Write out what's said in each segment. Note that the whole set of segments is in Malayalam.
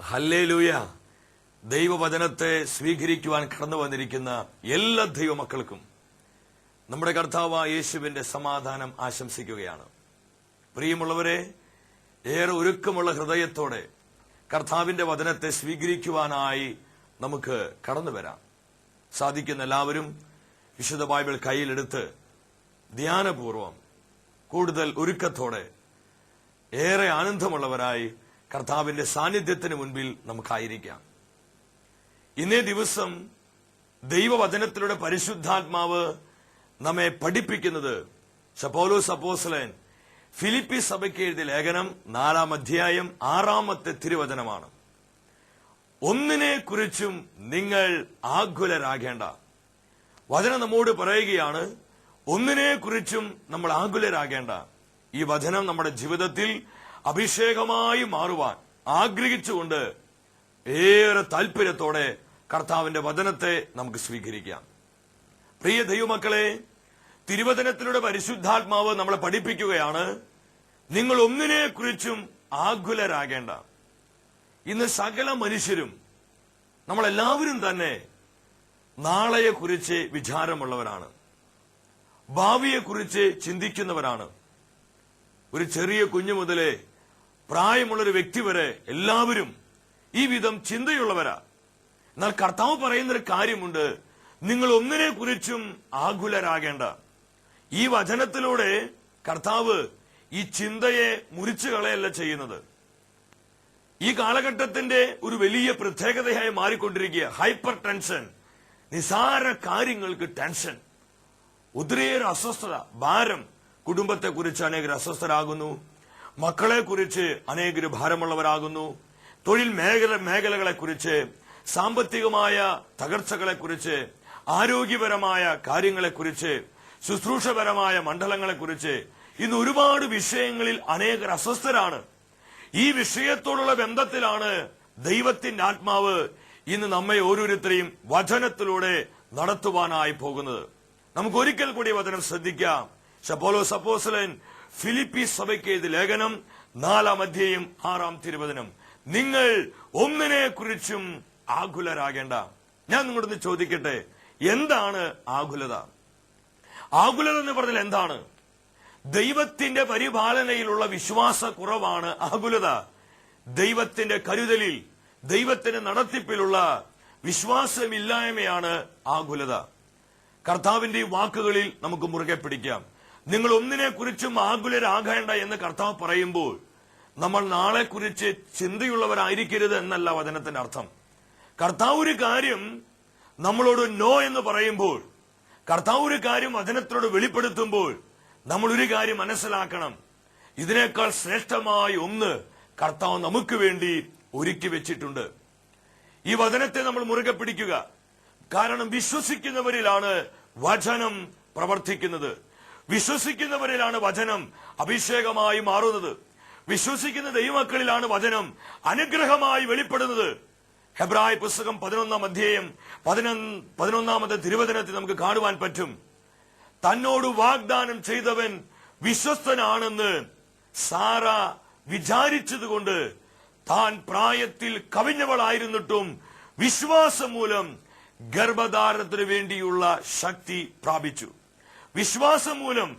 ഹല്ലേലൂയ. ദൈവവചനത്തെ സ്വീകരിക്കുവാൻ കടന്നു വന്നിരിക്കുന്ന എല്ലാ ദൈവമക്കൾക്കും നമ്മുടെ കർത്താവായ യേശുവിന്റെ സമാധാനം ആശംസിക്കുകയാണ്. പ്രിയമുള്ളവരെ, ഏറെ ഒരുക്കമുള്ള ഹൃദയത്തോടെ കർത്താവിന്റെ വചനത്തെ സ്വീകരിക്കുവാനായി നമുക്ക് കടന്നു വരാം. സാധിക്കുന്ന എല്ലാവരും വിശുദ്ധ ബൈബിൾ കയ്യിലെടുത്ത് ധ്യാനപൂർവം കൂടുതൽ ഒരുക്കത്തോടെ ഏറെ ആനന്ദമുള്ളവരായി കർത്താവിന്റെ സാന്നിധ്യത്തിന് മുൻപിൽ നമുക്കായിരിക്കാം. ഇന്നേ ദിവസം ദൈവവചനത്തിലൂടെ പരിശുദ്ധാത്മാവ് നമ്മെ പഠിപ്പിക്കുന്നത് പൗലോസ് അപ്പോസ്തലൻ ഫിലിപ്പി സഭയ്ക്ക് എഴുതിയ ലേഖനം 4-ാം അധ്യായം 6-ാമത്തെ തിരുവചനമാണ്. ഒന്നിനെ കുറിച്ചും നിങ്ങൾ ആകുലരാകേണ്ട. വചനം നമ്മോട് പറയുകയാണ്, ഒന്നിനെ കുറിച്ചും നമ്മൾ ആകുലരാകേണ്ട. ഈ വചനം നമ്മുടെ ജീവിതത്തിൽ അഭിഷേകമായി മാറുവാൻ ആഗ്രഹിച്ചുകൊണ്ട് ഏറെ താല്പര്യത്തോടെ കർത്താവിന്റെ വചനത്തെ നമുക്ക് സ്വീകരിക്കാം. പ്രിയ ദൈവമക്കളെ, തിരുവചനത്തിലൂടെ പരിശുദ്ധാത്മാവ് നമ്മളെ പഠിപ്പിക്കുകയാണ്, നിങ്ങൾ ഒന്നിനെ കുറിച്ചും ആകുലരാകേണ്ട. ഇന്ന് സകല മനുഷ്യരും, നമ്മളെല്ലാവരും തന്നെ നാളെയെക്കുറിച്ച് വിചാരമുള്ളവരാണ്, ഭാവിയെക്കുറിച്ച് ചിന്തിക്കുന്നവരാണ്. ഒരു ചെറിയ കുഞ്ഞു മുതലേ പ്രായമുള്ളൊരു വ്യക്തി വരെ എല്ലാവരും ഈ വിധം ചിന്തയുള്ളവരാ. എന്നാൽ കർത്താവ് പറയുന്നൊരു കാര്യമുണ്ട്, നിങ്ങൾ ഒന്നിനെ കുറിച്ചും ആകുലരാകേണ്ട. ഈ വചനത്തിലൂടെ കർത്താവ് ഈ ചിന്തയെ മുറിച്ചു കളയല്ല ചെയ്യുന്നത്. ഈ കാലഘട്ടത്തിന്റെ ഒരു വലിയ പ്രത്യേകതയായി മാറിക്കൊണ്ടിരിക്കുക ഹൈപ്പർ ടെൻഷൻ. നിസാര കാര്യങ്ങൾക്ക് ടെൻഷൻ, ഒത്തിരിയേറെ അസ്വസ്ഥത, ഭാരം. കുടുംബത്തെക്കുറിച്ച് അനേകർ അസ്വസ്ഥരാകുന്നു, മക്കളെക്കുറിച്ച് അനേകർ ഭാരമുള്ളവരാകുന്നു, തൊഴിൽ മേഖലകളെക്കുറിച്ച്, സാമ്പത്തികമായ തകർച്ചകളെക്കുറിച്ച്, ആരോഗ്യപരമായ കാര്യങ്ങളെക്കുറിച്ച്, ശുശ്രൂഷപരമായ മണ്ഡലങ്ങളെക്കുറിച്ച് ഇന്ന് ഒരുപാട് വിഷയങ്ങളിൽ അനേകർ അസ്വസ്ഥരാണ്. ഈ വിഷയത്തോടുള്ള ബന്ധത്തിലാണ് ദൈവത്തിന്റെ ആത്മാവ് ഇന്ന് നമ്മെ ഓരോരുത്തരെയും വചനത്തിലൂടെ നടത്തുവാനായി പോകുന്നത്. നമുക്ക് ഒരിക്കൽ കൂടി വചനം ശ്രദ്ധിക്കാം. പൗലോസ് അപ്പോസ്തലൻ ഫിലിപ്പി സഭയ്ക്ക് എഴുതിയ ലേഖനം 4-ാം അധ്യായം 6-ാം തിരുവചനം, നിങ്ങൾ ഒന്നിനെ കുറിച്ചും ആകുലരാകേണ്ട. ഞാൻ നിങ്ങളോടൊന്ന് ചോദിക്കട്ടെ, എന്താണ് ആകുലത? ആകുലത എന്ന് പറഞ്ഞാൽ എന്താണ്? ദൈവത്തിന്റെ പരിപാലനയിലുള്ള വിശ്വാസ കുറവാണ് ആകുലത. ദൈവത്തിന്റെ കരുതലിൽ, ദൈവത്തിന്റെ നടത്തിപ്പിലുള്ള വിശ്വാസമില്ലായ്മയാണ് ആകുലത. കർത്താവിന്റെ വാക്കുകളിൽ നമുക്ക് മുറുകെ പിടിക്കാം. നിങ്ങൾ ഒന്നിനെ കുറിച്ചും ആകുലരാകേണ്ട എന്ന് കർത്താവ് പറയുമ്പോൾ നമ്മൾ നാളെ കുറിച്ച് ചിന്തയുള്ളവരായിരിക്കരുത് എന്നല്ല വചനത്തിന്റെ അർത്ഥം. കർത്താവ് ഒരു കാര്യം നമ്മളോട് നോ എന്ന് പറയുമ്പോൾ, കർത്താവ് ഒരു കാര്യം വചനത്തിനോട് വെളിപ്പെടുത്തുമ്പോൾ നമ്മൾ ഒരു കാര്യം മനസ്സിലാക്കണം, ഇതിനേക്കാൾ ശ്രേഷ്ഠമായ ഒന്ന് കർത്താവ് നമുക്ക് വേണ്ടി ഒരുക്കി വെച്ചിട്ടുണ്ട്. ഈ വചനത്തെ നമ്മൾ മുറുകെ പിടിക്കുക. കാരണം വിശ്വസിക്കുന്നവരിലാണ് വചനം പ്രവർത്തിക്കുന്നത്, വിശ്വസിക്കുന്നവരിലാണ് വചനം അഭിഷേകമായി മാറുന്നത്, വിശ്വസിക്കുന്ന ദൈവമക്കളിലാണ് വചനം അനുഗ്രഹമായി വെളിപ്പെടുന്നത്. ഹെബ്രായ പുസ്തകം 11-ാം അധ്യായം 11-ാമത്തെ തിരുവചനത്തിൽ നമുക്ക് കാണുവാൻ പറ്റും, തന്നോട് വാഗ്ദാനം ചെയ്തവൻ വിശ്വസ്തനാണെന്ന് സാറ വിചാരിച്ചതുകൊണ്ട് താൻ പ്രായത്തിൽ കവിഞ്ഞവളായിരുന്നിട്ടും വിശ്വാസം മൂലം ഗർഭധാരണത്തിന് വേണ്ടിയുള്ള ശക്തി പ്രാപിച്ചു. വിശ്വാസം മൂലം,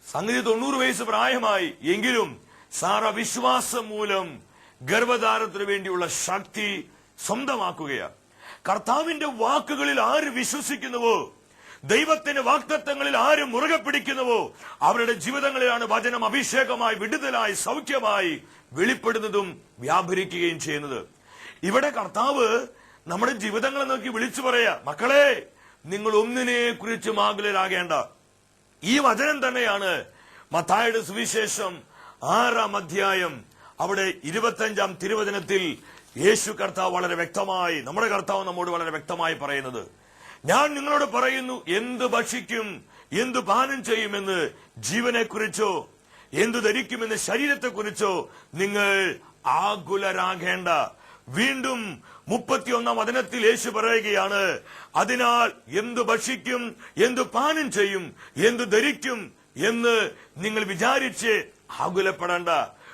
സംഗതി 90 വയസ്സ് പ്രായമായി, എങ്കിലും സാറ വിശ്വാസം മൂലം ഗർഭധാരണത്തിന് വേണ്ടിയുള്ള ശക്തി സ്വന്തമാക്കുകയാണ്. കർത്താവിന്റെ വാക്കുകളിൽ ആര് വിശ്വസിക്കുന്നുവോ, ദൈവത്തിന്റെ വാഗ്ദത്തങ്ങളിൽ ആര് മുറുകെ പിടിക്കുന്നുവോ, അവരുടെ ജീവിതങ്ങളിലാണ് വചനം അഭിഷേകമായി, വിടുതലായി, സൗഖ്യമായി വെളിപ്പെടുന്നതും വ്യാപരിക്കുകയും ചെയ്യുന്നത്. ഇവിടെ കർത്താവ് നമ്മുടെ ജീവിതങ്ങളെ നോക്കി വിളിച്ചു പറയാ, മക്കളെ, നിങ്ങൾ ഒന്നിനെ കുറിച്ചും ആകുലരാകേണ്ട. ഈ വചനം തന്നെയാണ് മത്തായിയുടെ സുവിശേഷം 6-ാം അധ്യായം അവിടെ 25-ാം തിരുവചനത്തിൽ യേശു കർത്താവ് വളരെ വ്യക്തമായി, നമ്മുടെ കർത്താവ് നമ്മോട് വളരെ വ്യക്തമായി പറയുന്നത്, ഞാൻ നിങ്ങളോട് പറയുന്നു, എന്ത് ഭക്ഷിക്കും, എന്ത് പാനം ചെയ്യുമെന്ന് ജീവനെക്കുറിച്ചോ എന്തു ധരിക്കുമെന്ന് ശരീരത്തെക്കുറിച്ചോ നിങ്ങൾ ആകുലരാകേണ്ട. വീണ്ടും 31-ാം വചനത്തിൽ യേശു പറയുകയാണ്, അതിനാൽ എന്തു ഭക്ഷിക്കും, എന്തു പാനം ചെയ്യും, എന്തു ധരിക്കും എന്ന് നിങ്ങൾ വിചാരിച്ച് ആകുലപ്പെടേണ്ട.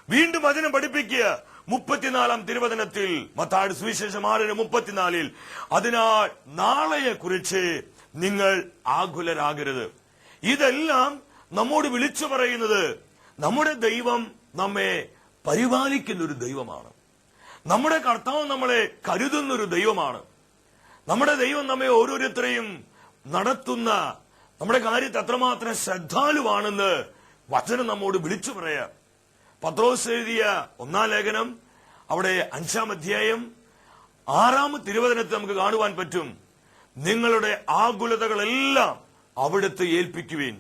വീണ്ടും വചനം പഠിപ്പിക്കുക, 34 തിരുവചനത്തിൽ, മത്തായിയുടെ സുവിശേഷം 6:34, അതിനാൽ നാളെയെ കുറിച്ച് നിങ്ങൾ ആകുലരാകരുത്. ഇതെല്ലാം നമ്മോട് വിളിച്ചു പറയുന്നത് നമ്മുടെ ദൈവം നമ്മെ പരിപാലിക്കുന്ന ഒരു ദൈവമാണ്. നമ്മുടെ കർത്താവ് നമ്മളെ കരുതുന്ന ഒരു ദൈവമാണ്. നമ്മുടെ ദൈവം നമ്മെ ഓരോരുത്തരെയും നടത്തുന്ന നമ്മുടെ കാര്യത്തെ അത്രമാത്രം ശ്രദ്ധാലുവാണെന്ന് വചനം നമ്മോട് വിളിച്ചു പറയാം. പത്രോസ് എഴുതിയ 1-ാം ലേഖനം, അവിടെ 5-ാം അധ്യായം 6-ാം തിരുവചനത്തിൽ നമുക്ക് കാണുവാൻ പറ്റും, നിങ്ങളുടെ ആകുലതകളെല്ലാം അവിടുത്തെ ഏൽപ്പിക്കുവിൻ,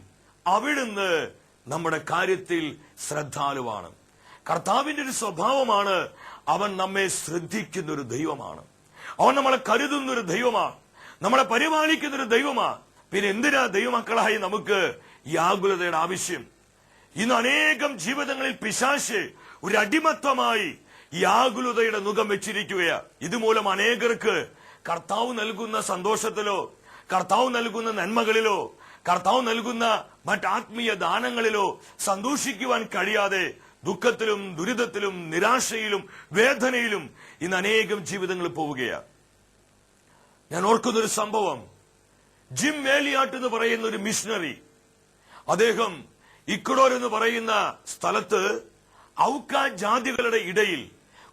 അവിടുന്ന് നമ്മുടെ കാര്യത്തിൽ ശ്രദ്ധാലുവാണ്. കർത്താവിന്റെ ഒരു സ്വഭാവമാണ്, അവൻ നമ്മെ ശ്രദ്ധിക്കുന്ന ഒരു ദൈവമാണ്. അവൻ നമ്മളെ കരുതുന്ന ഒരു ദൈവമാണ്, നമ്മളെ പരിപാലിക്കുന്ന ഒരു ദൈവമാണ്. പിന്നെ എന്തിനാ ദൈവമക്കളായി നമുക്ക് ഈ ആകുലതയുടെ ആവശ്യം? ഇന്ന് അനേകം ജീവിതങ്ങളിൽ പിശാച് ഒരു അടിമത്തമായി ഈ ആകുലതയുടെ മുഖം വെച്ചിരിക്കുകയാണ്. ഇതുമൂലം അനേകർക്ക് കർത്താവ് നൽകുന്ന സന്തോഷത്തിലോ, കർത്താവ് നൽകുന്ന നന്മകളിലോ, കർത്താവ് നൽകുന്ന മറ്റാത്മീയ ദാനങ്ങളിലോ സന്തോഷിക്കുവാൻ കഴിയാതെ ദുഃഖത്തിലും ദുരിതത്തിലും നിരാശയിലും വേദനയിലും ഇന്ന് അനേകം ജീവിതങ്ങൾ പോവുകയാണ്. ഞാൻ ഓർക്കുന്നൊരു സംഭവം, ജിം മേലിയാട്ട് എന്ന് പറയുന്ന ഒരു മിഷണറി, അദ്ദേഹം ഇക്വഡോർ എന്ന് പറയുന്ന സ്ഥലത്ത് ഔക്ക ജാതികളുടെ ഇടയിൽ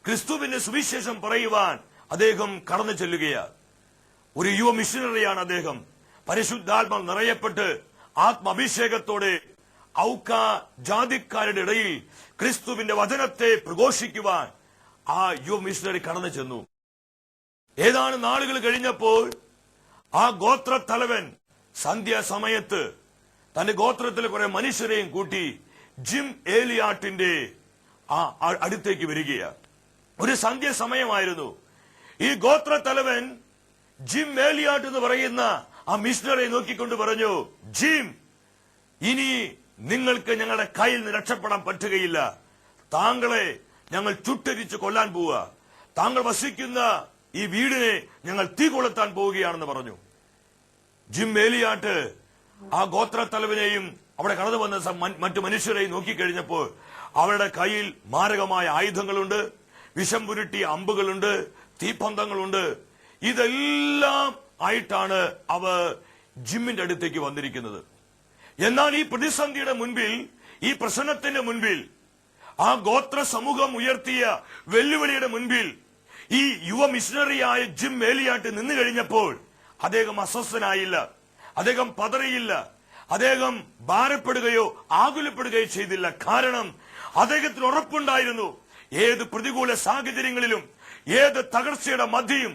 ക്രിസ്തുവിന്റെ സുവിശേഷം പറയുവാൻ അദ്ദേഹം കടന്നു ചെല്ലുകയാണ്. ഒരു യുവ മിഷണറിയാണ് അദ്ദേഹം. പരിശുദ്ധാത്മ നിറയപ്പെട്ട് ആത്മാഭിഷേകത്തോടെ ഔക്ക ജാതിക്കാരുടെ ഇടയിൽ ക്രിസ്തുവിന്റെ വചനത്തെ പ്രഘോഷിക്കുവാൻ ആ യുവ മിഷണറി കടന്നു ചെന്നു. ഏതാനും നാളുകൾ കഴിഞ്ഞപ്പോൾ ആ ഗോത്ര തലവൻ സന്ധ്യാസമയത്ത് തന്റെ ഗോത്രത്തിലെ കുറെ മനുഷ്യരെയും കൂട്ടി ജിം ഏലിയാട്ടിന്റെ അടുത്തേക്ക് വരികയാണ്. ഒരു സന്ധ്യാസമയമായിരുന്നു. ഈ ഗോത്ര തലവൻ ജിം ഏലിയാട്ട് എന്ന് പറയുന്ന ആ മിഷണറെ നോക്കിക്കൊണ്ട് പറഞ്ഞു, ജിം, ഇനി നിങ്ങൾക്ക് ഞങ്ങളുടെ കയ്യിൽ നിന്ന് രക്ഷപ്പെടാൻ പറ്റുകയില്ല. താങ്കളെ ഞങ്ങൾ ചുട്ടരിച്ച് കൊല്ലാൻ പോവുക. താങ്കൾ വസിക്കുന്ന ഈ വീടിനെ ഞങ്ങൾ തീ കൊളുത്താൻ പോവുകയാണെന്ന് പറഞ്ഞു. ജിം ഏലിയാട്ട് ആ ഗോത്ര തലവനെയും അവിടെ കടന്നു വന്ന മറ്റു മനുഷ്യരെയും നോക്കിക്കഴിഞ്ഞപ്പോൾ അവരുടെ കയ്യിൽ മാരകമായ ആയുധങ്ങളുണ്ട്, വിഷം പുരുട്ടിയ അമ്പുകളുണ്ട്, തീപ്പന്തങ്ങളുണ്ട്. ഇതെല്ലാം ആയിട്ടാണ് അവർ ജിമ്മിന്റെ അടുത്തേക്ക് വന്നിരിക്കുന്നത്. എന്നാൽ ഈ പ്രതിസന്ധിയുടെ മുൻപിൽ, ഈ പ്രശ്നത്തിന്റെ മുൻപിൽ, ആ ഗോത്ര സമൂഹം ഉയർത്തിയ വെല്ലുവിളിയുടെ മുൻപിൽ ഈ യുവ മിഷണറിയായ ജിം ഏലിയാട്ട് നിന്നു കഴിഞ്ഞപ്പോൾ അദ്ദേഹം അസ്വസ്ഥനായില്ല, അദ്ദേഹം പതറിയില്ല, അദ്ദേഹം ഭാരപ്പെടുകയോ ആകുലപ്പെടുകയോ ചെയ്തില്ല. കാരണം അദ്ദേഹത്തിന് ഉറപ്പുണ്ടായിരുന്നു, ഏത് പ്രതികൂല സാഹചര്യങ്ങളിലും, ഏത് തകർച്ചയുടെ മധ്യയും,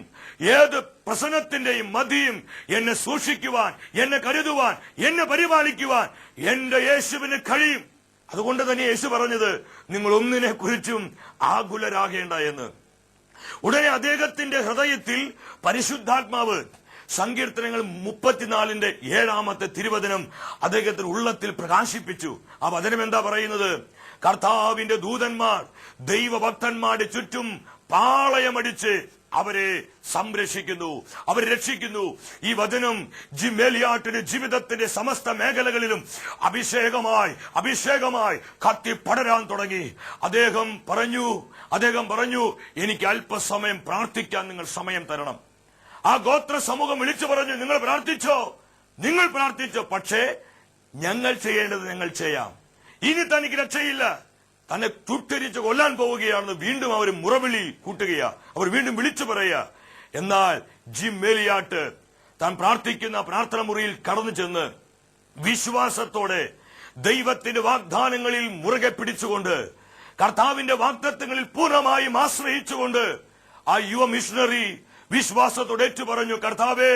ഏത് പ്രശ്നത്തിന്റെയും മധ്യയും എന്നെ സൂക്ഷിക്കുവാൻ, എന്നെ കരുതുവാൻ, എന്നെ പരിപാലിക്കുവാൻ എന്റെ യേശുവിന് കഴിയും. അതുകൊണ്ട് തന്നെ യേശു പറഞ്ഞത്, നിങ്ങൾ ഒന്നിനെ കുറിച്ചും ആകുലരാകേണ്ട എന്ന്. ഉടനെ അദ്ദേഹത്തിന്റെ ഹൃദയത്തിൽ പരിശുദ്ധാത്മാവ് സങ്കീർത്തനങ്ങൾ 34-ന്റെ 7-ാമത്തെ തിരുവചനം അദ്ദേഹത്തിന് ഉള്ളത്തിൽ പ്രകാശിപ്പിച്ചു. ആ വചനം എന്താ പറയുന്നത്? കർത്താവിന്റെ ദൂതന്മാർ ദൈവഭക്തന്മാരുടെ ചുറ്റും പാളയമടിച്ച് അവരെ സംരക്ഷിക്കുന്നു, അവരെ രക്ഷിക്കുന്നു. ഈ വചനം ജിം ഏലിയാട്ടിന്റെ ജീവിതത്തിന്റെ സമസ്ത മേഖലകളിലും അഭിഷേകമായി കത്തി പടരാൻ തുടങ്ങി. അദ്ദേഹം പറഞ്ഞു, എനിക്ക് അല്പസമയം പ്രാർത്ഥിക്കാൻ നിങ്ങൾ സമയം തരണം. ആ ഗോത്ര സമൂഹം വിളിച്ചു പറഞ്ഞു, നിങ്ങൾ പ്രാർത്ഥിച്ചോ, പക്ഷേ ഞങ്ങൾ ചെയ്യേണ്ടത് ഞങ്ങൾ ചെയ്യാം. ഇനി തനിക്ക് രക്ഷയില്ല, തന്നെ ചുട്ടരിച്ച് കൊല്ലാൻ പോവുകയാണെന്ന് വീണ്ടും അവർ മുറവിളി കൂട്ടുകയാ, അവർ വീണ്ടും വിളിച്ചു പറയുക. എന്നാൽ ജിം ഏലിയാട്ട് താൻ പ്രാർത്ഥിക്കുന്ന പ്രാർത്ഥന മുറിയിൽ കടന്നു ചെന്ന് വിശ്വാസത്തോടെ ദൈവത്തിന്റെ വാഗ്ദാനങ്ങളിൽ മുറുകെ പിടിച്ചുകൊണ്ട്, കർത്താവിന്റെ വാഗ്ദത്തങ്ങളിൽ പൂർണ്ണമായും ആശ്രയിച്ചുകൊണ്ട് ആ യുവ മിഷണറി വിശ്വാസത്തോടെ ഏറ്റു പറഞ്ഞു, കർത്താവേ,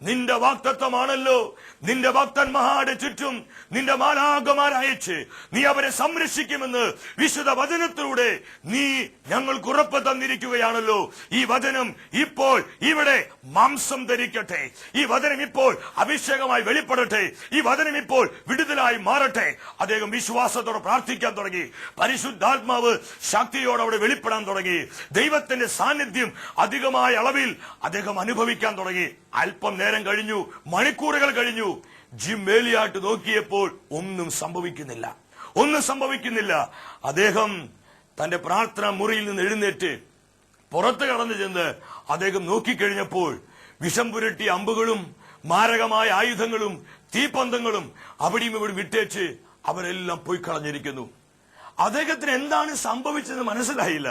നിന്റെ വാഗ്ദത്തമാണല്ലോ, നിന്റെ ഭക്തന്മാരുടെ ചുറ്റും നിന്റെ മാലാഖമാരയച്ച് നീ അവരെ സംരക്ഷിക്കുമെന്ന് വിശുദ്ധ വചനത്തിലൂടെ നീ ഞങ്ങൾക്ക് ഉറപ്പ് തന്നിരിക്കുകയാണല്ലോ. ഈ വചനം ഇപ്പോൾ ഇവിടെ മാംസം ധരിക്കട്ടെ, ഈ വചനം ഇപ്പോൾ അഭിഷേകമായി വെളിപ്പെടട്ടെ, ഈ വചനം ഇപ്പോൾ വിടുതലായി മാറട്ടെ. അദ്ദേഹം വിശ്വാസത്തോടെ പ്രാർത്ഥിക്കാൻ തുടങ്ങി. പരിശുദ്ധാത്മാവ് ശക്തിയോടെ അവിടെ വെളിപ്പെടാൻ തുടങ്ങി. ദൈവത്തിന്റെ സാന്നിധ്യം അധികമായ അളവിൽ അദ്ദേഹം അനുഭവിക്കാൻ തുടങ്ങി. അല്പം നേരം കഴിഞ്ഞു, മണിക്കൂറുകൾ കഴിഞ്ഞു. ജിം ഏലിയാട്ട് നോക്കിയപ്പോൾ ഒന്നും സംഭവിക്കുന്നില്ല. അദ്ദേഹം തന്റെ പ്രാർത്ഥനാ മുറിയിൽ നിന്ന് എഴുന്നേറ്റ് പുറത്ത് കടന്നു ചെന്ന് അദ്ദേഹം നോക്കിക്കഴിഞ്ഞപ്പോൾ വിഷം പുരട്ടിയ അമ്പുകളും മാരകമായ ആയുധങ്ങളും തീപ്പന്തങ്ങളും അവിടെയും ഇവിടെ വിട്ടേച്ച് അവരെല്ലാം പോയി കളഞ്ഞിരിക്കുന്നു. അദ്ദേഹത്തിന് എന്താണ് സംഭവിച്ചതെന്ന് മനസ്സിലായില്ല.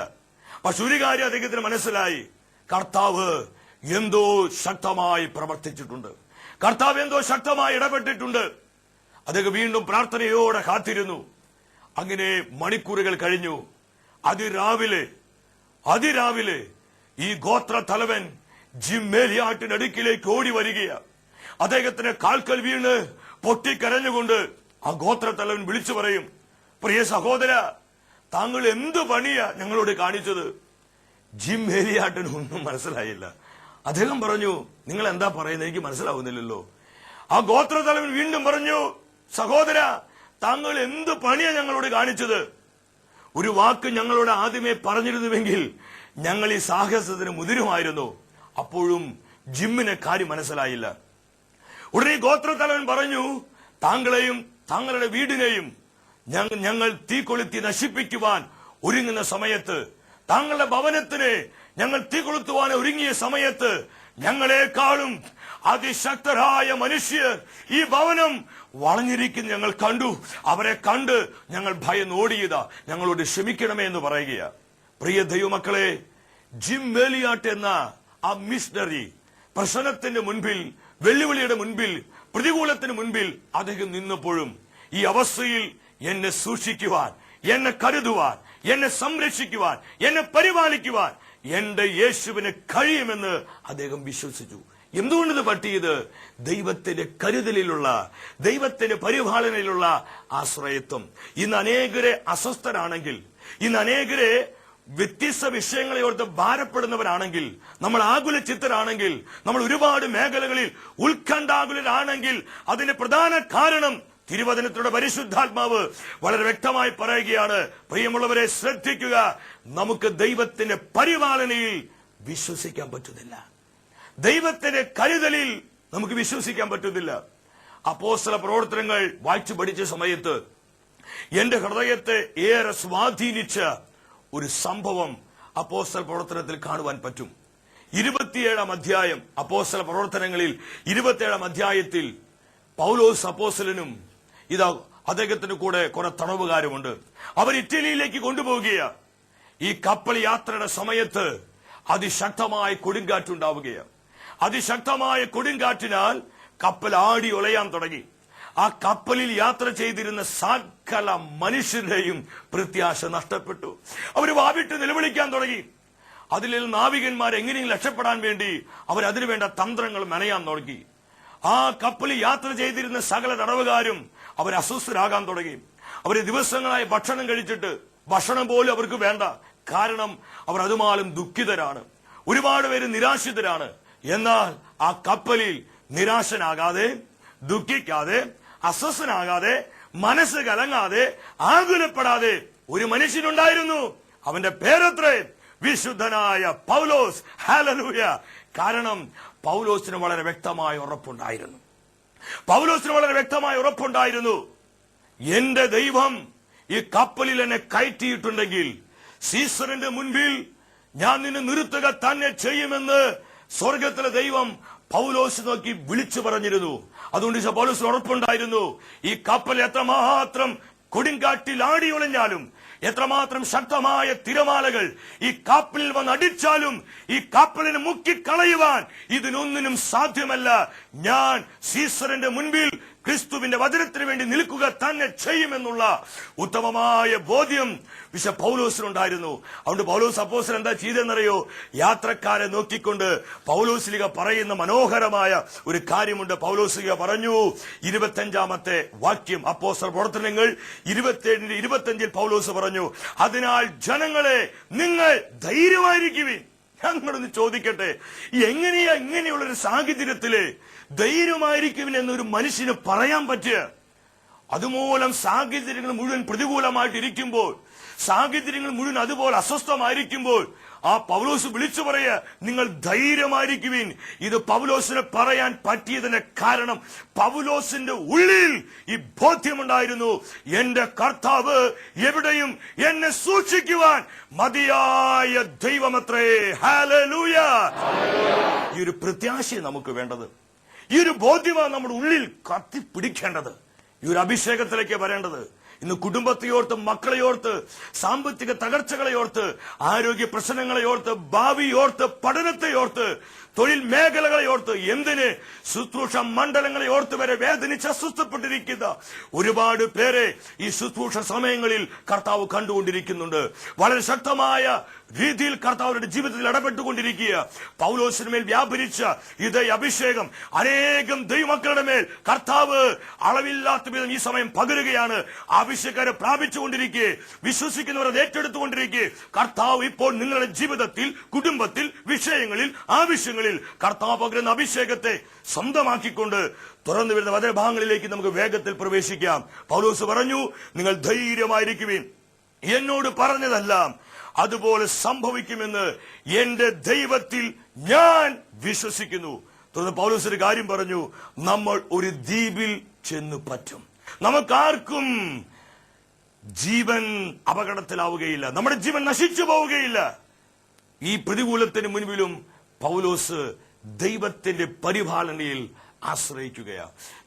പക്ഷെ ഒരു കാര്യം അദ്ദേഹത്തിന് മനസ്സിലായി, കർത്താവ് എന്തോ ശക്തമായി പ്രവർത്തിച്ചിട്ടുണ്ട്, കർത്താവ് എന്തോ ശക്തമായി ഇടപെട്ടിട്ടുണ്ട്. അദ്ദേഹം വീണ്ടും പ്രാർത്ഥനയോടെ കാത്തിരുന്നു. അങ്ങനെ മണിക്കൂറുകൾ കഴിഞ്ഞു. അതിരാവിലെ ഈ ഗോത്ര തലവൻ ജിം മേലിയാട്ടിന്റെ അടുക്കിലേക്ക് ഓടി വരികയാണ്. അദ്ദേഹത്തിന് കാൽക്കൽ വീണ് പൊട്ടിക്കരഞ്ഞുകൊണ്ട് ആ ഗോത്ര തലവൻ വിളിച്ചു പറയും, പ്രിയ സഹോദര, താങ്കൾ എന്ത് പണിയാ ഞങ്ങളോട് കാണിച്ചത്? ജിം മേലിയാട്ടിന് ഒന്നും മനസ്സിലായില്ല. അദ്ദേഹം പറഞ്ഞു, നിങ്ങൾ എന്താ പറയുന്നത്, എനിക്ക് മനസ്സിലാവുന്നില്ലല്ലോ. ആ ഗോത്ര തലവൻ വീണ്ടും പറഞ്ഞു, സഹോദര, താങ്കൾ എന്ത് പണിയാ ഞങ്ങളോട് കാണിച്ചത്? ഒരു വാക്ക് ഞങ്ങളോട് ആദ്യമേ പറഞ്ഞിരുന്നുവെങ്കിൽ ഞങ്ങൾ ഈ സാഹസത്തിന് മുതിരുമായിരുന്നു. അപ്പോഴും ജിമ്മിന് കാര്യം മനസ്സിലായില്ല. ഉടനെ ഗോത്രത്തലവൻ പറഞ്ഞു, താങ്കളെയും താങ്കളുടെ വീടിനെയും ഞങ്ങൾ തീ കൊളുത്തി നശിപ്പിക്കുവാൻ ഒരുങ്ങുന്ന സമയത്ത്, താങ്കളുടെ ഭവനത്തിന് ഞങ്ങൾ തീ കൊളുത്തുവാൻ ഒരുങ്ങിയ സമയത്ത് ഞങ്ങളെക്കാളും അതിശക്തരായ മനുഷ്യർ ഈ ഭവനം വളഞ്ഞിരിക്കുന്ന ഞങ്ങൾ കണ്ടു. അവരെ കണ്ട് ഞങ്ങൾ ഭയന്ന് ഓടിയതാ, ഞങ്ങളോട് ക്ഷമിക്കണമേ എന്ന് പറയുക. പ്രിയ ദൈവമക്കളെ, ജിം മേലിയാട്ട് എന്ന ആ മിഷണറി പ്രശ്നത്തിന്റെ മുൻപിൽ, വെല്ലുവിളിയുടെ മുൻപിൽ, പ്രതികൂലത്തിന് മുൻപിൽ അദ്ദേഹം നിന്നപ്പോഴും ഈ അവസ്ഥയിൽ എന്നെ സൂക്ഷിക്കുവാൻ, എന്നെ കരുതുവാൻ, എന്നെ സംരക്ഷിക്കുവാൻ, എന്നെ പരിപാലിക്കുവാൻ എന്റെ യേശുവിന് കഴിയുമെന്ന് അദ്ദേഹം വിശ്വസിച്ചു. എന്തുകൊണ്ടിത് പറ്റിയത്? ദൈവത്തിന്റെ കരുതലിലുള്ള, ദൈവത്തിന്റെ പരിപാലനയിലുള്ള ആശ്രയത്വം. ഇന്ന് അനേകരെ അസ്വസ്ഥരാണെങ്കിൽ, ഇന്ന് അനേകരെ വ്യത്യസ്ത വിഷയങ്ങളെ ഓർത്ത് ഭാരപ്പെടുന്നവരാണെങ്കിൽ, നമ്മൾ ആകുല ചിത്തരാണെങ്കിൽ, നമ്മൾ ഒരുപാട് മേഖലകളിൽ ഉത്കണ്ഠാകുലരാണെങ്കിൽ അതിന്റെ പ്രധാന കാരണം തിരുവചനത്തിലൂടെ പരിശുദ്ധാത്മാവ് വളരെ വ്യക്തമായി പറയുകയാണ്. പ്രിയമുള്ളവരെ, ശ്രദ്ധിക്കുക, നമുക്ക് ദൈവത്തിന്റെ പരിപാലനയിൽ വിശ്വസിക്കാൻ പറ്റുന്നില്ല, ദൈവത്തിന്റെ കരുതലിൽ നമുക്ക് വിശ്വസിക്കാൻ പറ്റുന്നില്ല. അപ്പോസ്തല പ്രവർത്തനങ്ങൾ വായിച്ചു പഠിച്ച സമയത്ത് എന്റെ ഹൃദയത്തെ ഏറെ സ്വാധീനിച്ച ഒരു സംഭവം അപ്പോസ്തല പ്രവർത്തനത്തിൽ കാണുവാൻ പറ്റും. 27-ാം അധ്യായം, അപ്പോസ്തല പ്രവർത്തനങ്ങളിൽ 27-ാം അധ്യായത്തിൽ പൗലോസ് അപ്പോസ്തലനും ഇതാ അദ്ദേഹത്തിന് കൂടെ കുറെ തടവുകാരുമുണ്ട്. അവർ ഇറ്റലിയിലേക്ക് കൊണ്ടുപോവുകയാണ്. ഈ കപ്പൽ യാത്രയുടെ സമയത്ത് അതിശക്തമായ കൊടുങ്കാറ്റുണ്ടാവുകയാണ്. അതിശക്തമായ കൊടുങ്കാറ്റിനാൽ കപ്പൽ ആടി ഉലയാൻ തുടങ്ങി. ആ കപ്പലിൽ യാത്ര ചെയ്തിരുന്ന സകല മനുഷ്യരുടെയും പ്രത്യാശ നഷ്ടപ്പെട്ടു. അവർ വാവിട്ട് നിലവിളിക്കാൻ തുടങ്ങി. അതിൽ നാവികന്മാർ എങ്ങനെയും രക്ഷപ്പെടാൻ വേണ്ടി അവർ അതിനുവേണ്ട തന്ത്രങ്ങൾ മെനയാൻ തുടങ്ങി. ആ കപ്പലിൽ യാത്ര ചെയ്തിരുന്ന സകല തടവുകാരും അവർ അസ്വസ്ഥരാകാൻ തുടങ്ങി. അവര് ദിവസങ്ങളായി ഭക്ഷണം കഴിച്ചിട്ട് ഭക്ഷണം പോലും അവർക്ക് വേണ്ട. കാരണം അവർ അതുമാലും ദുഃഖിതരാണ്. ഒരുപാട് പേര് നിരാശിതരാണ്. എന്നാൽ ആ കപ്പലിൽ നിരാശനാകാതെ, ദുഃഖിക്കാതെ, അസ്വസ്ഥനാകാതെ, മനസ്സ് കലങ്ങാതെ, ആകുലപ്പെടാതെ ഒരു മനുഷ്യനുണ്ടായിരുന്നു. അവന്റെ പേരത്രേ വിശുദ്ധനായ പൗലോസ്. ഹല്ലേലൂയ. കാരണം പൗലോസിന് വളരെ വ്യക്തമായ ഉറപ്പുണ്ടായിരുന്നു. പൗലോസിന് വളരെ വ്യക്തമായ ഉറപ്പുണ്ടായിരുന്നു, എന്റെ ദൈവം ഈ കപ്പലിൽ എന്നെ കയറ്റിയിട്ടുണ്ടെങ്കിൽ സീസറിന്റെ മുൻപിൽ ഞാൻ നിന്നെ നിർത്തുക തന്നെ ചെയ്യുമെന്ന് സ്വർഗത്തിലെ ദൈവം പൗലോസ് നോക്കി വിളിച്ചു പറഞ്ഞിരുന്നു. അതുകൊണ്ട് പൗലോസിന് ഉറപ്പുണ്ടായിരുന്നു, ഈ കപ്പൽ എത്രമാത്രം കൊടുങ്കാറ്റിൽ ആടിയുളഞ്ഞാലും, എത്രമാത്രം ശക്തമായ തിരമാലകൾ ഈ കപ്പലിൽ വന്ന് അടിച്ചാലും ഈ കപ്പലിനെ മുക്കിക്കളയുവാൻ ഇതിനൊന്നിനും സാധ്യമല്ല. ഞാൻ സീസറിന്റെ മുൻപിൽ ക്രിസ്തുവിന്റെ വചനത്തിന് വേണ്ടി നിൽക്കുക തന്നെ ചെയ്യുമെന്നുള്ള ഉത്തമമായ ബോധ്യം വിശുദ്ധ പൗലോസിനുണ്ടായിരുന്നു. അതുകൊണ്ട് പൗലോസ് അപ്പോസ്തലൻ എന്താ ചെയ്തെന്നറിയോ? യാത്രക്കാരെ നോക്കിക്കൊണ്ട് പൗലോസ്ലിഹ പറയുന്ന മനോഹരമായ ഒരു കാര്യമുണ്ട്. പൗലോസ്ലിഹ പറഞ്ഞു, 25-ാമത്തെ വാക്യം, അപ്പോസ്തല പ്രവർത്തനങ്ങൾ 27-25 പൗലോസ് പറഞ്ഞു, അതിനാൽ ജനങ്ങളെ നിങ്ങൾ ധൈര്യമായിരിക്കുവിൻ. ഞങ്ങളൊന്ന് ചോദിക്കട്ടെ, എങ്ങനെയാ ഇങ്ങനെയുള്ളൊരു സാഹചര്യത്തില് ധൈര്യമായിരിക്കുവിൻ എന്നൊരു മനുഷ്യന് പറയാൻ പറ്റുക? അതുമൂലം സാഹചര്യങ്ങൾ മുഴുവൻ പ്രതികൂലമായിട്ടിരിക്കുമ്പോൾ, സാഹചര്യങ്ങൾ മുഴുവൻ അതുപോലെ അസ്വസ്ഥമായിരിക്കുമ്പോൾ ആ പൗലോസ് വിളിച്ചു പറയുക, നിങ്ങൾ ധൈര്യമായിരിക്കുവിൻ. ഇത് പൗലോസിന് പറയാൻ പറ്റിയതിന്റെ കാരണം പൗലോസിന്റെ ഉള്ളിൽ ഈ ബോധ്യമുണ്ടായിരുന്നു, എന്റെ കർത്താവ് എവിടെയും എന്നെ സൂക്ഷിക്കുവാൻ മതിയായ ദൈവമത്രേ. ഹല്ലേലൂയ. ഈ ഒരു പ്രത്യാശ നമുക്ക് വേണ്ടത്. ഈ ഒരു ബോധ്യമാണ് നമ്മുടെ ഉള്ളിൽ കത്തിപ്പിടിക്കേണ്ടത്. ഈ ഒരു അഭിഷേകത്തിലേക്ക് വരേണ്ടത്. ഇന്ന് കുടുംബത്തെയോർത്ത്, മക്കളെയോർത്ത്, സാമ്പത്തിക തകർച്ചകളെയോർത്ത്, ആരോഗ്യ പ്രശ്നങ്ങളെയോർത്ത്, ഭാവിയോർത്ത്, പഠനത്തെയോർത്ത്, തൊഴിൽ മേഖലകളെയോർത്ത്, എന്തിന് ശുശ്രൂഷ മണ്ഡലങ്ങളെ ഓർത്ത് വരെ വേദനിച്ച് അസ്വസ്ഥപ്പെട്ടിരിക്കുന്ന ഒരുപാട് പേരെ ഈ ശുശ്രൂഷ സമയങ്ങളിൽ കർത്താവ് കണ്ടുകൊണ്ടിരിക്കുന്നുണ്ട്. വളരെ ശക്തമായ രീതിയിൽ കർത്താവരുടെ ജീവിതത്തിൽ ഇടപെട്ടുകൊണ്ടിരിക്കുക. പൗലോസിന് മേൽ വ്യാപരിച്ച ഇതേ അഭിഷേകം അനേകം ദൈവമക്കളുടെ മേൽ കർത്താവ് അളവില്ലാത്ത വിധം ഈ സമയം പകരുകയാണ്. അഭിഷേകരെ പ്രാപിച്ചുകൊണ്ടിരിക്കെ, വിശ്വസിക്കുന്നവർ അത് ഏറ്റെടുത്തുകൊണ്ടിരിക്കെ, കർത്താവ് ഇപ്പോൾ നിങ്ങളുടെ ജീവിതത്തിൽ, കുടുംബത്തിൽ, വിഷയങ്ങളിൽ, ആവശ്യങ്ങളിൽ കർത്താവ് പകരുന്ന അഭിഷേകത്തെ സ്വന്തമാക്കിക്കൊണ്ട് തുറന്നു വരുന്ന വചനഭാഗങ്ങളിലേക്ക് നമുക്ക് വേഗത്തിൽ പ്രവേശിക്കാം. പൗലോസ് പറഞ്ഞു, നിങ്ങൾ ധൈര്യമായിരിക്കുവിൻ. എന്നോട് പറഞ്ഞതെല്ലാം അതുപോലെ സംഭവിക്കുമെന്ന് എന്റെ ദൈവത്തിൽ ഞാൻ വിശ്വസിക്കുന്നു. തുടർന്ന് പൗലോസ് ഒരു കാര്യം പറഞ്ഞു, നമ്മൾ ഒരു ദ്വീപിൽ ചെന്നു പറ്റും. നമുക്കാർക്കും ജീവൻ അപകടത്തിലാവുകയില്ല, നമ്മുടെ ജീവൻ നശിച്ചു പോവുകയില്ല. ഈ പ്രതികൂലത്തിന് മുൻപിലും പൗലോസ് ദൈവത്തിന്റെ പരിപാലനയിൽ ആശ്രയിക്കുകയാ,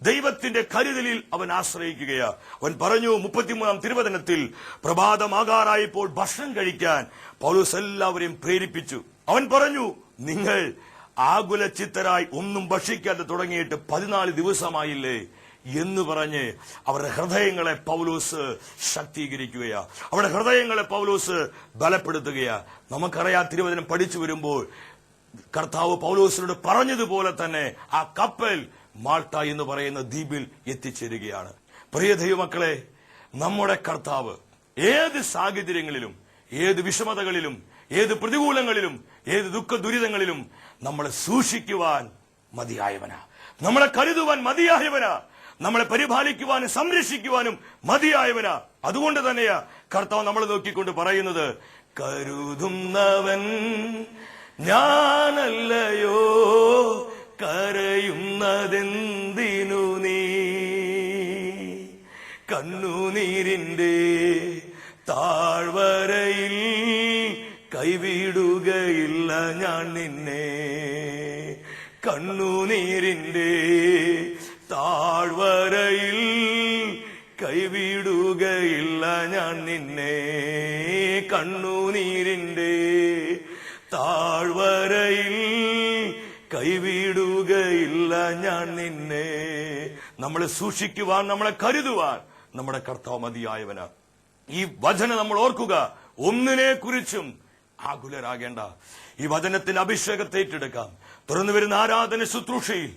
ദൈവത്തിന്റെ കരുതലിൽ അവൻ ആശ്രയിക്കുകയാ. അവൻ പറഞ്ഞു 33-ാം തിരുവചനത്തിൽ, പ്രഭാതമാകാറായപ്പോൾ ഭക്ഷണം കഴിക്കാൻ പൗലോസ് എല്ലാവരെയും പ്രേരിപ്പിച്ചു. അവൻ പറഞ്ഞു, നിങ്ങൾ ആകുലചിത്തരായി ഒന്നും ഭക്ഷിക്കാതെ തുടങ്ങിയിട്ട് 14 ദിവസമായില്ലേ എന്ന് പറഞ്ഞ് അവരുടെ ഹൃദയങ്ങളെ പൗലോസ് ശക്തീകരിക്കുകയാ, അവരുടെ ഹൃദയങ്ങളെ പൗലോസ് ബലപ്പെടുത്തുകയാ. നമുക്കറിയാം, തിരുവചനം പഠിച്ചു വരുമ്പോൾ കർത്താവ് പൗലോസിനോട് പറഞ്ഞതുപോലെ തന്നെ ആ കപ്പൽ മാൾട്ട എന്ന് പറയുന്ന ദ്വീപിൽ എത്തിച്ചേരുകയാണ്. പ്രിയ ദൈവമക്കളെ, നമ്മുടെ കർത്താവ് ഏത് സാഹചര്യങ്ങളിലും, ഏത് വിഷമതകളിലും, ഏത് പ്രതികൂലങ്ങളിലും, ഏത് ദുഃഖ ദുരിതങ്ങളിലും നമ്മളെ സൂക്ഷിക്കുവാൻ മതിയായവനാ, നമ്മളെ കരുതുവാൻ മതിയായവനാ, നമ്മളെ പരിപാലിക്കുവാനും സംരക്ഷിക്കുവാനും മതിയായവനാ. അതുകൊണ്ട് തന്നെയാ കർത്താവ് നമ്മളെ നോക്കിക്കൊണ്ട് പറയുന്നത്, കരുതുന്നവൻ ഞാനല്ലയോ, കരയുന്നതെന്തിനു നീ, കണ്ണുനീരിന്റെ താഴ്വരയിൽ കൈവിടുകയില്ല ഞാൻ നിന്നെ, കണ്ണുനീരിന്റെ താഴ്വരയിൽ കൈവിടുകയില്ല ഞാൻ നിന്നെ, കണ്ണുനീരിന്റെ താഴ്വരയിൽ കൈവിടുകയില്ല ഞാൻ നിന്നെ. നമ്മളെ സൂക്ഷിക്കുവാൻ, നമ്മളെ കരുതുവാൻ നമ്മുടെ കർത്താവ് മതിയായവനാ. ഈ വചനം നമ്മൾ ഓർക്കുക, ഒന്നിനെ കുറിച്ചും ആകുലരാകേണ്ട. ഈ വചനത്തിന്റെ അഭിഷേകത്തെ ഏറ്റെടുക്കാം. തുറന്നു വരുന്ന ആരാധന ശുശ്രൂഷയിൽ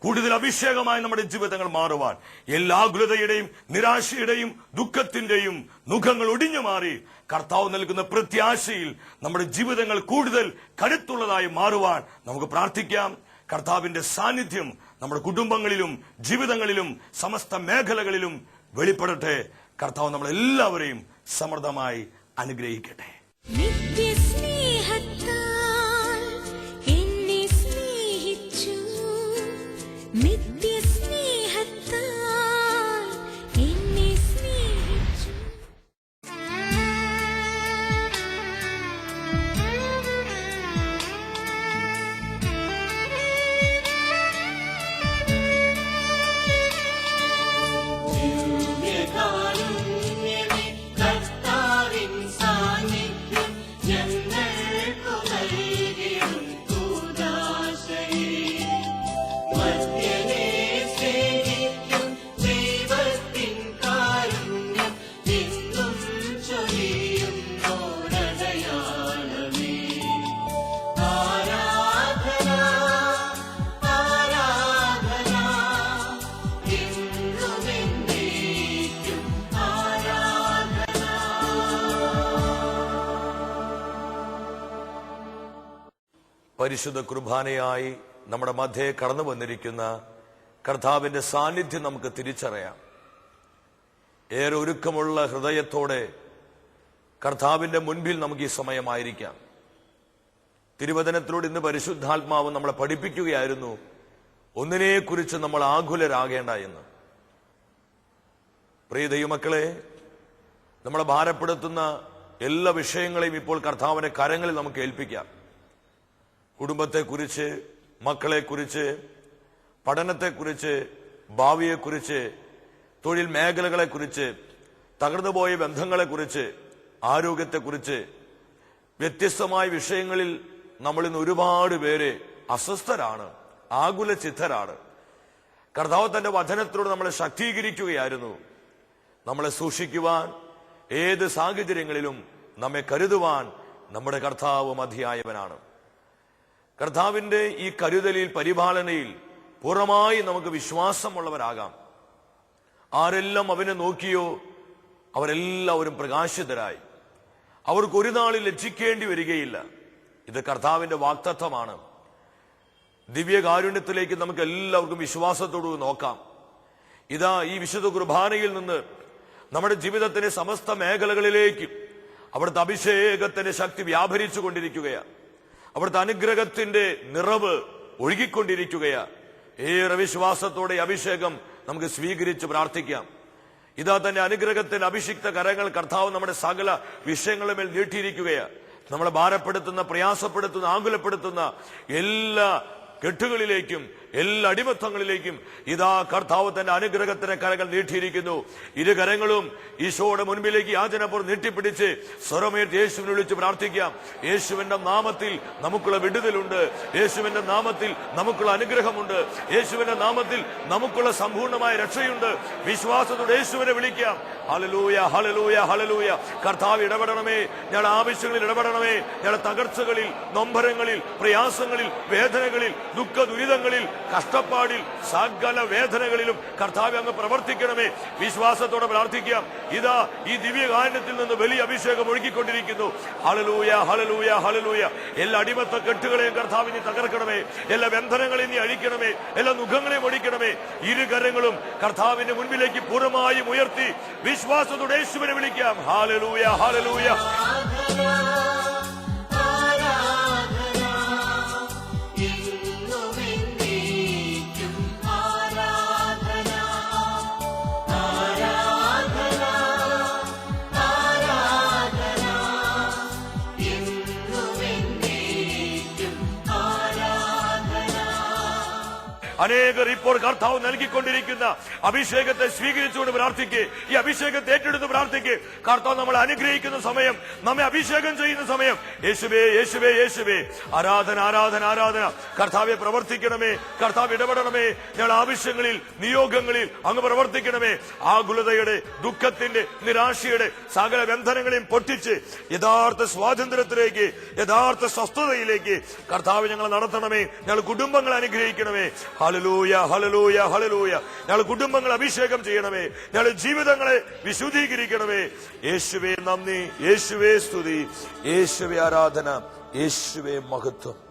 കൂടുതൽ അഭിഷേകമായി നമ്മുടെ ജീവിതങ്ങൾ മാറുവാൻ, എല്ലാ ആകുലതയുടെയും നിരാശയുടെയും ദുഃഖത്തിന്റെയും മുഖങ്ങൾ ഒടിഞ്ഞു മാറി കർത്താവ് നൽകുന്ന പ്രത്യാശയിൽ നമ്മുടെ ജീവിതങ്ങൾ കൂടുതൽ കരുത്തുള്ളതായി മാറുവാൻ നമുക്ക് പ്രാർത്ഥിക്കാം. കർത്താവിന്റെ സാന്നിധ്യം നമ്മുടെ കുടുംബങ്ങളിലും ജീവിതങ്ങളിലും സമസ്ത മേഖലകളിലും വെളിപ്പെടട്ടെ. കർത്താവ് നമ്മളെല്ലാവരെയും സമൃദ്ധമായി അനുഗ്രഹിക്കട്ടെ. പരിശുദ്ധ കുർബാനയായി നമ്മുടെ മധ്യേ കടന്നു വന്നിരിക്കുന്ന കർത്താവിന്റെ സാന്നിധ്യം നമുക്ക് തിരിച്ചറിയാം. ഏറെ ഒരുക്കമുള്ള ഹൃദയത്തോടെ കർത്താവിന്റെ മുൻപിൽ നമുക്ക് ഈ സമയമായിരിക്കാം. തിരുവചനത്തിലൂടെ ഇന്ന് പരിശുദ്ധാത്മാവ് നമ്മളെ പഠിപ്പിക്കുകയായിരുന്നു, ഒന്നിനെക്കുറിച്ച് നമ്മൾ ആകുലരാകേണ്ട എന്ന്. പ്രിയ ദൈവമക്കളെ, നമ്മളെ ഭാരപ്പെടുത്തുന്ന എല്ലാ വിഷയങ്ങളെയും ഇപ്പോൾ കർത്താവിന്റെ കരങ്ങളിൽ നമുക്ക് ഏൽപ്പിക്കാം. കുടുംബത്തെക്കുറിച്ച്, മക്കളെക്കുറിച്ച്, പഠനത്തെക്കുറിച്ച്, ഭാവിയെക്കുറിച്ച്, തൊഴിൽ മേഖലകളെക്കുറിച്ച്, തകർന്നുപോയ ബന്ധങ്ങളെക്കുറിച്ച്, ആരോഗ്യത്തെക്കുറിച്ച്, വ്യത്യസ്തമായ വിഷയങ്ങളിൽ നമ്മളിന്ന് ഒരുപാട് പേര് അസ്വസ്ഥരാണ്, ആകുലചിത്തരാണ്. കർത്താവ് തന്റെ വചനത്തിലൂടെ നമ്മളെ ശക്തീകരിക്കുകയായിരുന്നു. നമ്മളെ സൂക്ഷിക്കുവാൻ, ഏത് സാഹചര്യങ്ങളിലും നമ്മെ കരുതുവാൻ നമ്മുടെ കർത്താവ് മതിയായവനാണ്. കർത്താവിന്റെ ഈ കരുതലിൽ, പരിപാലനയിൽ പൂർണ്ണമായി നമുക്ക് വിശ്വാസമുള്ളവരാകാം. ആരെല്ലാം അവനെ നോക്കിയോ അവരെല്ലാവരും പ്രകാശിതരായി. അവർക്ക് ഒരു നാളിൽ ലജ്ജിക്കേണ്ടി വരികയില്ല. ഇത് കർത്താവിന്റെ വാഗ്ദത്തമാണ്. ദിവ്യകാരുണ്യത്തിലേക്ക് നമുക്ക് എല്ലാവർക്കും വിശ്വാസത്തോട് നോക്കാം. ഇതാ ഈ വിശുദ്ധ കുർബാനയിൽ നിന്ന് നമ്മുടെ ജീവിതത്തിന്റെ സമസ്ത മേഖലകളിലേക്ക് അവിടുത്തെ അഭിഷേകത്തിന്റെ ശക്തി വ്യാപരിച്ചു കൊണ്ടിരിക്കുകയാണ്. അവിടുത്തെ അനുഗ്രഹത്തിന്റെ നിറവ് ഒഴുകിക്കൊണ്ടിരിക്കുകയാണ്. ഏറെ വിശ്വാസത്തോടെ അഭിഷേകം നമുക്ക് സ്വീകരിച്ച് പ്രാർത്ഥിക്കാം. ഇതാ തന്നെ അനുഗ്രഹത്തിന്റെ അഭിഷിക്ത കരങ്ങൾ കർത്താവ് നമ്മുടെ സകല വിഷയങ്ങളുടെ മേൽ നീട്ടിയിരിക്കുകയാണ്. നമ്മളെ ഭാരപ്പെടുത്തുന്ന, പ്രയാസപ്പെടുത്തുന്ന, ആകുലപ്പെടുത്തുന്ന എല്ലാ കെട്ടുകളിലേക്കും, എല്ലാ അടിമത്തങ്ങളിലേക്കും ഇതാ കർത്താവ് തന്റെ അനുഗ്രഹത്തിന്റെ കരങ്ങൾ നീട്ടിയിരിക്കുന്നു. ഇരു കരങ്ങളും ഈശോയുടെ മുൻപിലേക്ക് യാചനപൂർവ്വം നീട്ടിപ്പിടിച്ച് സ്വരമേറ്റ് യേശുവിനെ വിളിച്ച് പ്രാർത്ഥിക്കാം. യേശുവിന്റെ നാമത്തിൽ നമുക്കുള്ള വിടുതലുണ്ട്. യേശുവിന്റെ നാമത്തിൽ നമുക്കുള്ള അനുഗ്രഹമുണ്ട്. യേശുവിന്റെ നാമത്തിൽ നമുക്കുള്ള സമ്പൂർണമായ രക്ഷയുണ്ട്. വിശ്വാസത്തോടെ യേശുവിനെ വിളിക്കാം. Hallelujah, hallelujah, hallelujah. കർത്താവ് ഇടപെടണമേ, ഞങ്ങളുടെ ആവശ്യങ്ങളിൽ ഇടപെടണമേ. ഞങ്ങളുടെ തകർച്ചകളിൽ, നൊമ്പരങ്ങളിൽ, പ്രയാസങ്ങളിൽ, വേദനകളിൽ, ദുഃഖ ദുരിതങ്ങളിൽ, കഷ്ടപ്പാടിൽ, സകല വേദനകളിലും കർത്താവ് അങ്ങ് പ്രവർത്തിക്കണമേ. വിശ്വാസത്തോടെ പ്രാർത്ഥിക്കാം. ഇതാ ഈ ദിവ്യകാരുണ്യത്തിൽ നിന്ന് വലിയ അഭിഷേകം ഒഴുകിക്കൊണ്ടിരിക്കുന്നു. Hallelujah, hallelujah, hallelujah. എല്ലാ അടിമത്ത കെട്ടുകളെയും കർത്താവിനെ തകർക്കണമേ. എല്ലാ ബന്ധനങ്ങളെയും നീ അഴിക്കണമേ. എല്ലാ മുഖങ്ങളെയും ഒഴിക്കണമേ. ഇരു കരങ്ങളും കർത്താവിന്റെ മുൻപിലേക്ക് പൂർണ്ണമായും ഉയർത്തി വിശ്വാസത്തോടെ യേശുവിനെ വിളിക്കാം. Hallelujah, hallelujah. അനേകർ ഇപ്പോൾ കർത്താവ് നൽകിക്കൊണ്ടിരിക്കുന്ന അഭിഷേകത്തെ സ്വീകരിച്ചുകൊണ്ട് പ്രാർത്ഥിക്ക്. ഈ അഭിഷേകത്തെ ഏറ്റെടുത്ത് പ്രാർത്ഥിക്ക്. കർത്താവ് നമ്മളെ അനുഗ്രഹിക്കുന്ന സമയം, നമ്മെ അഭിഷേകം ചെയ്യുന്ന സമയം. യേശുവേ, യേശുവേ, യേശുവേ. ആരാധന, ആരാധന, ആരാധന. കർത്താവെ പ്രവർത്തിക്കണമേ. കർത്താവ് ഇടപെടണമേ. ഞങ്ങളുടെ ആവശ്യങ്ങളിൽ, നിയോഗങ്ങളിൽ അങ്ങ് പ്രവർത്തിക്കണമേ. ആകുലതയുടെ, ദുഃഖത്തിന്റെ, നിരാശയുടെ സകല ബന്ധനങ്ങളെയും പൊട്ടിച്ച് യഥാർത്ഥ സ്വാതന്ത്ര്യത്തിലേക്ക്, യഥാർത്ഥ സ്വസ്ഥതയിലേക്ക് കർത്താവ് ഞങ്ങളെ നടത്തണമേ. ഞങ്ങൾ കുടുംബങ്ങളെ അനുഗ്രഹിക്കണമേ. Hallelujah, hallelujah, hallelujah. ഞങ്ങൾ കുടുംബങ്ങൾ അഭിഷേകം ചെയ്യണമേ. ഞങ്ങളുടെ ജീവിതങ്ങളെ വിശുദ്ധീകരിക്കണമേ. യേശുവേ നന്ദി, യേശുവേ സ്തുതി, യേശുവേ ആരാധന, യേശുവേ മഹത്വം.